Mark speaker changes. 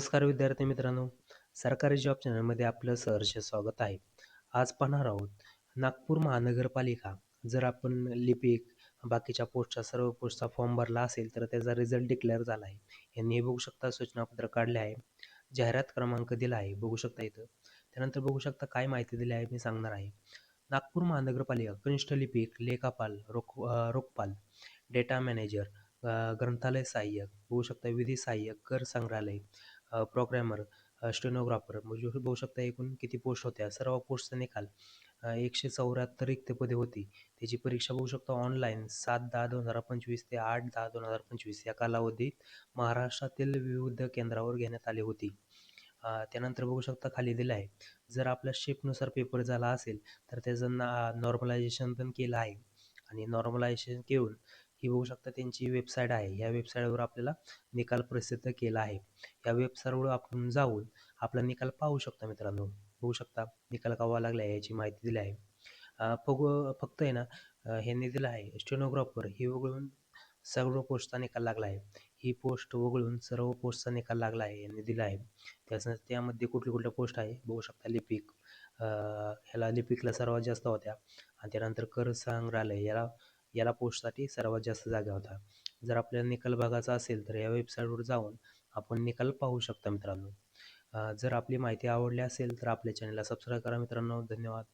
Speaker 1: नमस्कार विद्यार्थी मित्रांनो, सरकारी जॉब चॅनलमध्ये आपलं सहर्ष स्वागत आहे. आज पाहणार आहोत नागपूर महानगरपालिका. जर आपण लिपिक बाकीच्या पोस्टच्या सर्व पोस्टचा फॉर्म भरला असेल तर त्याचा रिझल्ट डिक्लेअर झाला आहे. यांनी हे बघू शकता सूचनापत्र काढले आहे. जाहिरात क्रमांक दिला आहे बघू शकता इथं. त्यानंतर बघू शकता काय माहिती दिली आहे मी सांगणार आहे. नागपूर महानगरपालिका कनिष्ठ लिपिक, लेखापाल, रोखपाल, डेटा मॅनेजर, ग्रंथालय सहाय्यक बघू शकता, विधी सहाय्यक, कर संग्रहालय, प्रोग्रॅमर, स्टेनोग्राफर म्हणजे बघू शकता एकूण किती पोस्ट होत्या. सर्व पोस्टचा निकाल 174 रिक्त पदे होती. त्याची परीक्षा बघू शकता ऑनलाईन 7/10/2025 ते 8/10/2025 या कालावधीत महाराष्ट्रातील विविध केंद्रावर घेण्यात आली होती. त्यानंतर बघू शकता खाली दिलं आहे. जर आपल्या शिफ्टनुसार पेपर झाला असेल तर त्याचं नॉर्मलायझेशन पण केलं आहे आणि नॉर्मलायझेशन घेऊन ही बघू शकता त्यांची वेबसाईट आहे. या वेबसाईटवर आपल्याला निकाल प्रसिद्ध केला आहे. या वेबसाईटवर आपण जाऊन आपला निकाल पाहू शकता मित्रांनो. बघू शकता निकाल केव्हा लागला आहे याची माहिती दिली आहे. फक्त आहे ना, ह्यांनी दिलं आहे स्टेनोग्राफर ही वगळून सर्व पोस्टचा निकाल लागला आहे. ही पोस्ट वगळून सर्व पोस्टचा निकाल लागला आहे यांनी दिला आहे. त्यामध्ये कुठल्या पोस्ट आहे बघू शकता. लिपिक, ह्याला लिपिकला सर्वात जास्त होत्या आणि त्यानंतर कर संग्रहालय याला याला पोस्टसाठी सर्वात जास्त जागा होता. जर आपल्याला निकाल बघायचा असेल तर या वेबसाईटवर जाऊन आपण निकाल पाहू शकता मित्रांनो. जर आपली माहिती आवडली असेल तर आपल्या चॅनलला सबस्क्राईब करा मित्रांनो. धन्यवाद.